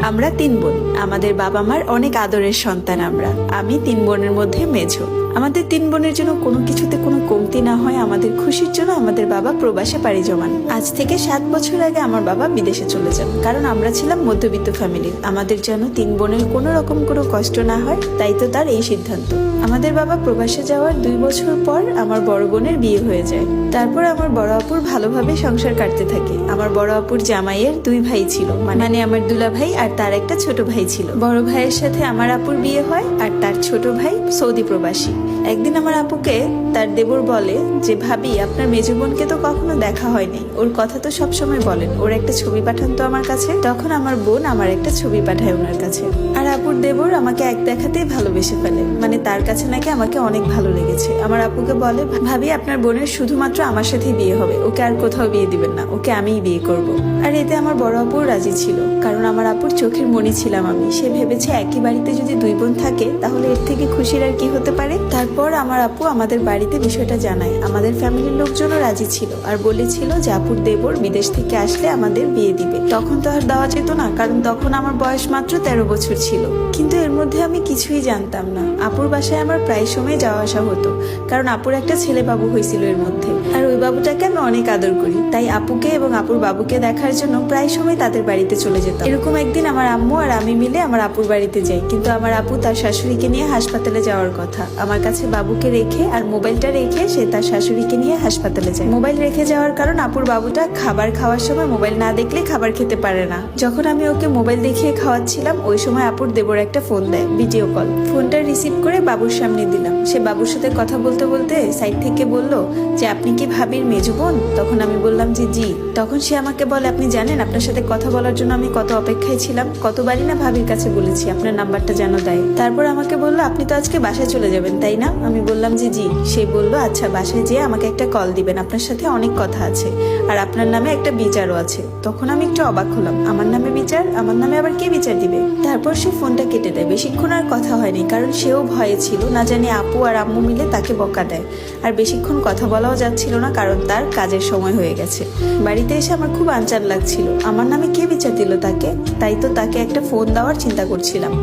আমরা 3 বোন। আমাদের বাবা মার অনেক আদরের সন্তান আমরা। আমি 3 বোনের মধ্যে মেঝো। আমাদের 3 বোনের জন্য কোনো কিছুতে কোনো কমতি না হয় আমাদের খুশির জন্য আমাদের বাবা প্রবাসে পাড়ি জমান। আজ থেকে 7 বছর আগে আমার বাবা বিদেশে চলে যান, কারণ আমরা ছিলাম মধ্যবিত্ত ফ্যামিলির। আমাদের যেন 3 বোনের কোনো রকম কোনো কষ্ট না হয়, তাই তো তার এই সিদ্ধান্ত। আমাদের বাবা প্রবাসে যাওয়ার 2 বছর পর আমার বড় বোনের বিয়ে হয়ে যায়। তারপর আমার বড় আপুর ভালোভাবে সংসার কাটতে থাকে। আমার বড় আপুর জামাইয়ের 2 ভাই ছিল, মানে আমার দুলা ভাই আর তার একটা ছোট ভাই ছিল। বড় ভাইয়ের সাথে আমার আপুর বিয়ে হয়, আর তার ছোট ভাই সৌদি প্রবাসী। একদিন আমার আপুকে তার দেবর বলে যে, ভাবি আপনার মেজো বোনকে তো কখনো দেখা হয়নি, ওর কথা তো সবসময় বলেন, ওর একটা ছবি পাঠান তো আমার কাছে। তখন আমার বোন আমার একটা ছবি পাঠায় ওনার কাছে। আর আপুর দেবর আমাকে এক দেখাতেই ভালোবেসে ফেলে, মানে তার কাছে নাকি আমাকে অনেক ভালো লেগেছে। আমার আপুকে বলে, ভাবি আপনার বোনের শুধুমাত্র আমার সাথেই বিয়ে হবে, ওকে আর কোথাও বিয়ে দিবেন না, ওকে আমিই বিয়ে করব। আর এতে আমার বড় আপুও রাজি ছিল, কারণ আমার আপুর চোখের মণি ছিলাম আমি। সে ভেবেছে একই বাড়িতে যদি 2 বোন থাকে তাহলে এর থেকে খুশির আর কি হতে পারে। তারপর আমার আপু আমাদের বাড়িতে বিষয়টা জানায়। আমাদের ফ্যামিলির লোকজনও রাজি ছিল আর বলেছিল যে আপুর দেবর বিদেশ থেকে আসলে আমাদের বিয়ে দিবে। তখন তো আর দেওয়া যেত না, কারণ তখন আমার বয়স মাত্র 13 বছর ছিল। কিন্তু এর মধ্যে আমি কিছুই জানতাম না। আপুর বাসায় আমার প্রায় সময় যাওয়া আসা হতো, কারণ আপুর একটা ছেলে বাবু হয়েছিল এর মধ্যে, আর ওই বাবুটাকে আমি অনেক আদর করি। তাই আপুকে এবং আপুর বাবুকে দেখার জন্য প্রায় সময় তাদের বাড়িতে চলে যেতাম। এরকম একদিন আমার আম্মু আর আমি মিলে আমার আপুর বাড়িতে যাই, কিন্তু আমার আপু তার শাশুড়িকে নিয়ে হাসপাতালে যাওয়ার কথা। আমার কাছে বাবুকে রেখে আর মোবাইলটা রেখে সে তার শাশুড়িকে নিয়ে হাসপাতালে যায়। মোবাইল রেখে যাওয়ার কারণ আপুর বাবুটা খাবার খাওয়ার সময় মোবাইল না দেখলে খাবার খেতে পারে না। যখন আমি ওকে মোবাইল দেখিয়ে খাওয়াচ্ছিলাম, ওই সময় আপুর দেবর একটা ফোন দেয়, ভিডিও কল। ফোনটা রিসিভ করে বাবুর সামনে দিলাম। সে বাবুর সাথে কথা বলতে বলতে সাইড থেকে বলল যে, আপনি কি ভাবির মেজো বোন? তখন আমি বললাম যে জি। তখন সে আমাকে বলে, আপনি জানেন আপনার সাথে কথা বলার জন্য আমি কত অপেক্ষায় ছিলাম, কতবারই না ভাবির কাছে বলেছি আপনার নাম্বারটা যেন দেয়। তারপর আমাকে বললো, আপনি তো আজকে বাসায় চলে যাবেন তাই না? আমি বললাম যে জি। সে বলল, আচ্ছা বাসায় যেয়ে আমাকে একটা কল দিবেন, আপনার সাথে অনেক কথা আছে, আর আপনার নামে একটা বিচারও আছে। তখন আমি একটু অবাক হলাম, আমার নামে বিচার? আমার নামে আবার কে বিচার দিবে? তারপর সে ফোনটা কেটে দেয়। বেশিক্ষণ আর কথা হয়নি, কারণ সেও ভয়ে ছিল, না জানি আপু আর আম্মু মিলে তাকে বকা দেয়। আর বেশিক্ষণ কথা বলাও যাচ্ছিল না, কারণ তার কাজের সময় হয়ে গেছে। বাড়িতে এসে আমার খুব আনচান লাগছিল, আমার নামে কে বিচার দিল তাকে? তাই তো তাকে একটা ফোন দেওয়ার চিন্তা করছিলাম।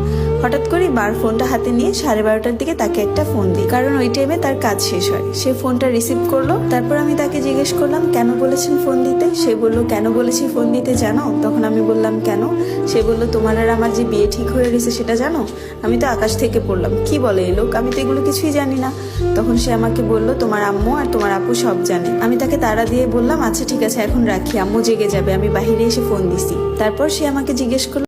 হঠাৎ করে মার ফোনটা হাতে নিয়ে 12:30টার দিকে তাকে একটা ফোন দিই, কারণ ওই টাইমে তার কাজ শেষ হয়। সে ফোনটা রিসিভ করলো। তারপর আমি তাকে জিজ্ঞেস করলাম, কেন বলেছেন ফোন দিতে? সে বলল, কেন বলেছি ফোন দিতে জানো? তখন আমি বললাম, কেন? সে বলল, তোমার আর আমার যে বিয়ে ঠিক হয়ে গেছে সেটা জানো? আমি তো আকাশ থেকে পড়লাম, কি বলে এই লোক, আমি তো এগুলো কিছুই জানি না। তখন সে আমাকে বলল, তোমার আম্মু আর তোমার আপু সব জানে। আমি তাকে তাড়া দিয়ে বললাম, আচ্ছা ঠিক আছে এখন রাখি, আম্মু জেগে যাবে, আমি বাহিরে এসে ফোন দিছি। তারপর সে আমাকে জিজ্ঞেস করলো,